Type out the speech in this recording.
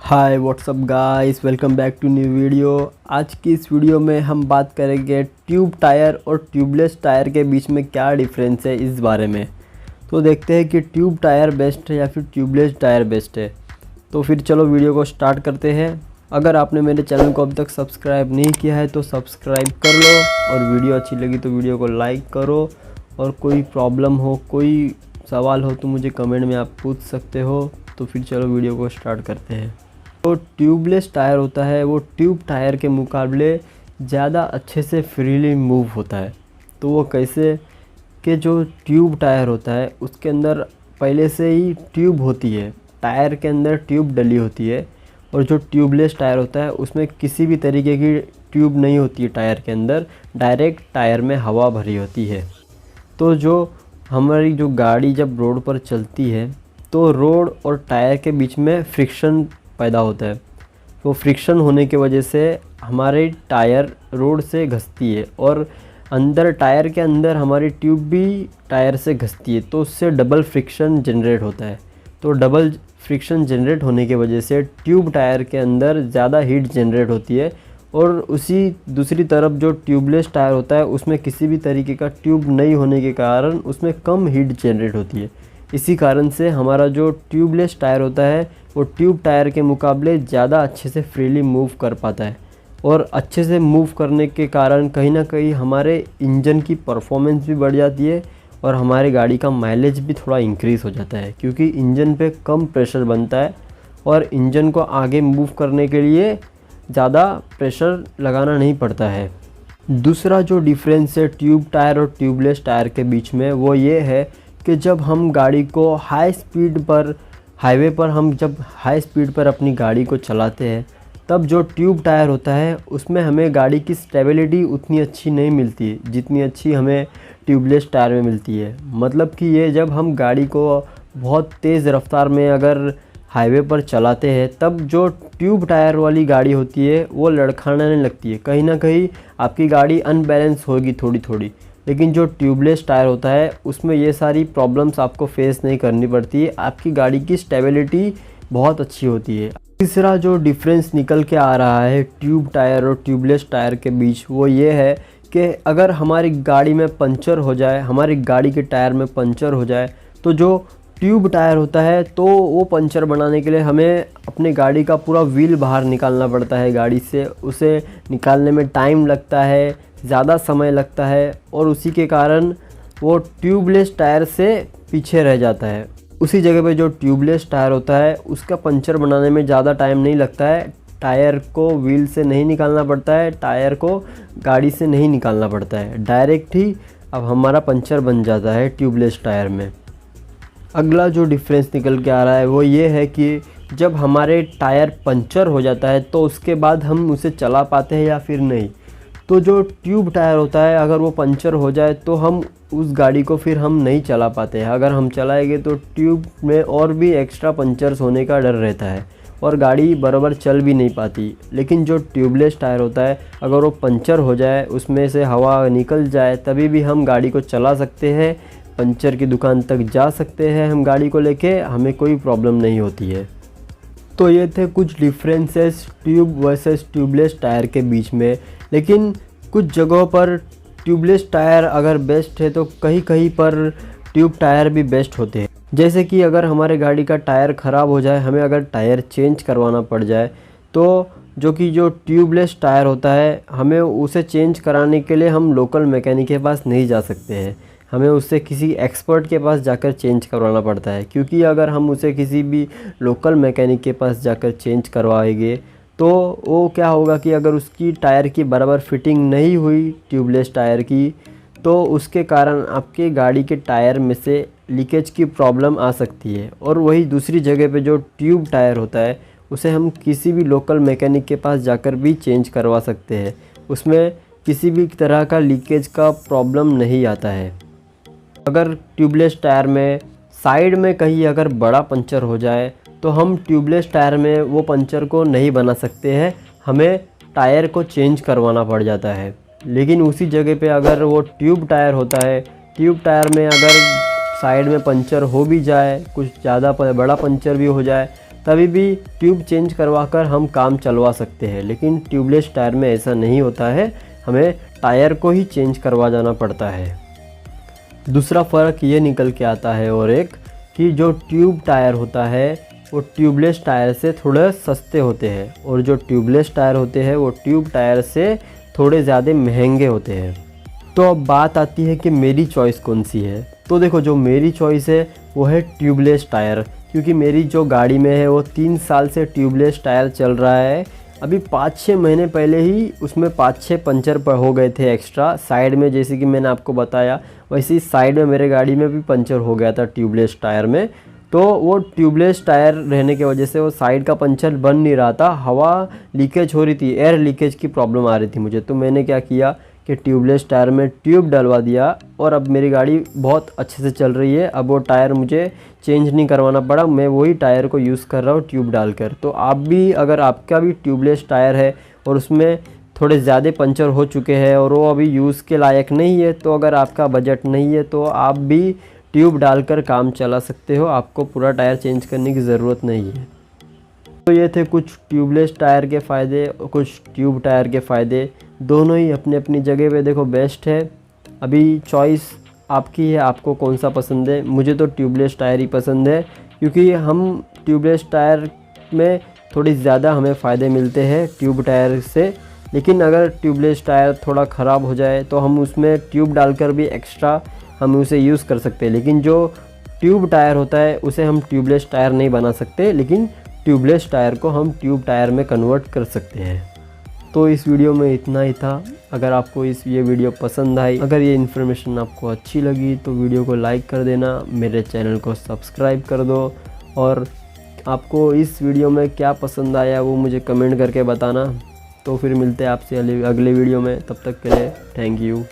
Hi whatsapp guys, welcome back to new video. आज की इस वीडियो में हम बात करेंगे ट्यूब टायर और ट्यूबलेस टायर के बीच में क्या डिफरेंस है इस बारे में। तो देखते हैं कि ट्यूब टायर बेस्ट है या फिर ट्यूबलेस टायर बेस्ट है। तो फिर चलो वीडियो को स्टार्ट करते हैं। अगर आपने मेरे चैनल को अब तक सब्सक्राइब नहीं किया है तो सब्सक्राइब कर लो, और वीडियो अच्छी लगी तो वीडियो को लाइक करो। और कोई प्रॉब्लम हो, कोई सवाल हो तो मुझे कमेंट में आप पूछ सकते हो। तो फिर चलो वीडियो को स्टार्ट करते हैं। तो ट्यूबलेस टायर होता है वो ट्यूब टायर के मुकाबले ज़्यादा अच्छे से फ्रीली मूव होता है। तो वो कैसे कि जो ट्यूब टायर होता है उसके अंदर पहले से ही ट्यूब होती है, टायर के अंदर ट्यूब डली होती है। और जो ट्यूबलेस टायर होता है उसमें किसी भी तरीके की ट्यूब नहीं होती है टायर के अंदर, डायरेक्ट टायर में हवा भरी होती है। तो जो हमारी जो गाड़ी जब रोड पर चलती है तो रोड और टायर के बीच में फ्रिक्शन पैदा होता है। तो फ्रिक्शन होने की वजह से हमारे टायर रोड से घसती है और अंदर टायर के अंदर हमारी ट्यूब भी टायर से घसती है, तो उससे डबल फ्रिक्शन जनरेट होता है। तो डबल फ्रिक्शन जनरेट होने की वजह से ट्यूब टायर के अंदर ज़्यादा हीट जनरेट होती है। और उसी दूसरी तरफ जो ट्यूबलेस टायर होता है उसमें किसी भी तरीके का ट्यूब नहीं होने के कारण उसमें कम हीट जनरेट होती है। इसी कारण से हमारा जो ट्यूबलेस टायर होता है वो ट्यूब टायर के मुकाबले ज़्यादा अच्छे से फ्रीली मूव कर पाता है। और अच्छे से मूव करने के कारण कहीं ना कहीं हमारे इंजन की परफॉर्मेंस भी बढ़ जाती है और हमारी गाड़ी का माइलेज भी थोड़ा इंक्रीज़ हो जाता है, क्योंकि इंजन पे कम प्रेशर बनता है और इंजन को आगे मूव करने के लिए ज़्यादा प्रेशर लगाना नहीं पड़ता है। दूसरा जो डिफरेंस है ट्यूब टायर और ट्यूबलेस टायर के बीच में वो ये है कि जब हम गाड़ी को हाई स्पीड पर हाईवे पर हम जब हाई स्पीड पर अपनी गाड़ी को चलाते हैं तब जो ट्यूब टायर होता है उसमें हमें गाड़ी की स्टेबिलिटी उतनी अच्छी नहीं मिलती है जितनी अच्छी हमें ट्यूबलेस टायर में मिलती है। मतलब कि ये जब हम गाड़ी को बहुत तेज़ रफ्तार में अगर हाईवे पर चलाते हैं तब जो ट्यूब टायर वाली गाड़ी होती है वो लड़खड़ाने लगती है, कहीं ना कहीं आपकी गाड़ी अनबैलेंस होगी थोड़ी थोड़ी। लेकिन जो ट्यूबलेस टायर होता है उसमें ये सारी प्रॉब्लम्स आपको फेस नहीं करनी पड़ती है, आपकी गाड़ी की स्टेबिलिटी बहुत अच्छी होती है। तीसरा जो डिफरेंस निकल के आ रहा है ट्यूब टायर और ट्यूबलेस टायर के बीच वो ये है कि अगर हमारी गाड़ी में पंचर हो जाए, हमारी गाड़ी के टायर में पंचर हो जाए, तो जो ट्यूब टायर होता है तो वो पंचर बनाने के लिए हमें अपने गाड़ी का पूरा व्हील बाहर निकालना पड़ता है गाड़ी से। उसे निकालने में टाइम लगता है, ज़्यादा समय लगता है, और उसी के कारण वो ट्यूबलेस टायर से पीछे रह जाता है। उसी जगह पे जो ट्यूबलेस टायर होता है उसका पंचर बनाने में ज़्यादा टाइम नहीं लगता है, टायर को व्हील से नहीं निकालना पड़ता है, टायर को गाड़ी से नहीं निकालना पड़ता है, डायरेक्ट ही अब हमारा पंचर बन जाता है ट्यूबलेस टायर में। अगला जो डिफरेंस निकल के आ रहा है वो ये है कि जब हमारे टायर पंचर हो जाता है तो उसके बाद हम उसे चला पाते हैं या फिर नहीं। तो जो ट्यूब टायर होता है अगर वो पंचर हो जाए तो हम उस गाड़ी को फिर हम नहीं चला पाते हैं। अगर हम चलाएंगे तो ट्यूब में और भी एक्स्ट्रा पंचर्स होने का डर रहता है और गाड़ी बराबर चल भी नहीं पाती। लेकिन जो ट्यूबलेस टायर होता है अगर वो पंचर हो जाए, उसमें से हवा निकल जाए, तभी भी हम गाड़ी को चला सकते हैं, पंचर की दुकान तक जा सकते हैं हम गाड़ी को लेके, हमें कोई प्रॉब्लम नहीं होती है। तो ये थे कुछ differences tube versus tubeless tyre के बीच में। लेकिन कुछ जगहों पर ट्यूबलेस टायर अगर बेस्ट है तो कहीं कहीं पर ट्यूब टायर भी बेस्ट होते हैं। जैसे कि अगर हमारे गाड़ी का टायर ख़राब हो जाए, हमें अगर टायर चेंज करवाना पड़ जाए, तो जो ट्यूबलेस टायर होता है हमें उसे चेंज कराने के लिए हम लोकल मैकेनिक के पास नहीं जा सकते हैं, हमें उससे किसी एक्सपर्ट के पास जाकर चेंज करवाना पड़ता है। क्योंकि अगर हम उसे किसी भी लोकल मैकेनिक के पास जाकर चेंज करवाएंगे तो वो क्या होगा कि अगर उसकी टायर की बराबर फिटिंग नहीं हुई ट्यूबलेस टायर की, तो उसके कारण आपके गाड़ी के टायर में से लीकेज की प्रॉब्लम आ सकती है। और वही दूसरी जगह पे जो ट्यूब टायर होता है उसे हम किसी भी लोकल मैकेनिक के पास जाकर भी चेंज करवा सकते हैं, उसमें किसी भी तरह का लीकेज का प्रॉब्लम नहीं आता है। अगर ट्यूबलेस टायर में साइड में कहीं अगर बड़ा पंचर हो जाए तो हम ट्यूबलेस टायर में वो पंचर को नहीं बना सकते हैं, हमें टायर को चेंज करवाना पड़ जाता है। लेकिन उसी जगह पे अगर वो ट्यूब टायर होता है, ट्यूब टायर में अगर साइड में पंचर हो भी जाए, कुछ ज़्यादा बड़ा पंचर भी हो जाए, तभी भी ट्यूब चेंज करवा कर हम काम चलवा सकते हैं। लेकिन ट्यूबलेस टायर में ऐसा नहीं होता है, हमें टायर को ही चेंज करवा जाना पड़ता है। दूसरा फ़र्क ये निकल के आता है और एक कि जो ट्यूब टायर होता है वो ट्यूबलेस टायर से थोड़े सस्ते होते हैं, और जो ट्यूबलेस टायर होते हैं वो ट्यूब टायर से थोड़े ज़्यादा महंगे होते हैं। तो अब बात आती है कि मेरी चॉइस कौन सी है। तो देखो, जो मेरी चॉइस है वो है ट्यूबलेस टायर, क्योंकि मेरी जो गाड़ी में है वो 3 साल से ट्यूबलेस टायर चल रहा है। अभी 5-6 महीने पहले ही उसमें 5-6 पंचर हो गए थे एक्स्ट्रा साइड में, जैसे कि मैंने आपको बताया वैसे ही साइड में मेरे गाड़ी में भी पंचर हो गया था ट्यूबलेस टायर में। तो वो ट्यूबलेस टायर रहने की वजह से वो साइड का पंचर बन नहीं रहा था, हवा लीकेज हो रही थी, एयर लीकेज की प्रॉब्लम आ रही थी मुझे। तो मैंने क्या किया कि ट्यूबलेस टायर में ट्यूब डलवा दिया, और अब मेरी गाड़ी बहुत अच्छे से चल रही है। अब वो टायर मुझे चेंज नहीं करवाना पड़ा, मैं वही टायर को यूज़ कर रहा हूँ ट्यूब डालकर। तो आप भी, अगर आपका भी ट्यूबलेस टायर है और उसमें थोड़े ज़्यादा पंचर हो चुके हैं और वो अभी यूज़ के लायक नहीं है, तो अगर आपका बजट नहीं है तो आप भी ट्यूब डालकर काम चला सकते हो, आपको पूरा टायर चेंज करने की ज़रूरत नहीं है। तो ये थे कुछ ट्यूबलेस टायर के फ़ायदे और कुछ ट्यूब टायर के फ़ायदे। दोनों ही अपनी अपनी जगह पे देखो बेस्ट है। अभी चॉइस आपकी है, आपको कौन सा पसंद है। मुझे तो ट्यूबलेस टायर ही पसंद है, क्योंकि हम ट्यूबलेस टायर में थोड़ी ज़्यादा हमें फ़ायदे मिलते हैं ट्यूब टायर से। लेकिन अगर ट्यूबलेस टायर थोड़ा ख़राब हो जाए तो हम उसमें ट्यूब डालकर भी एक्स्ट्रा हम उसे यूज़ कर सकते हैं। लेकिन जो ट्यूब टायर होता है उसे हम ट्यूबलेस टायर नहीं बना सकते, लेकिन ट्यूबलेस टायर को हम ट्यूब टायर में कन्वर्ट कर सकते हैं। तो इस वीडियो में इतना ही था। अगर आपको ये वीडियो पसंद आई, अगर ये इन्फॉर्मेशन आपको अच्छी लगी तो वीडियो को लाइक कर देना, मेरे चैनल को सब्सक्राइब कर दो, और आपको इस वीडियो में क्या पसंद आया वो मुझे कमेंट करके बताना। तो फिर मिलते हैं आपसे अगले वीडियो में, तब तक के लिए थैंक यू।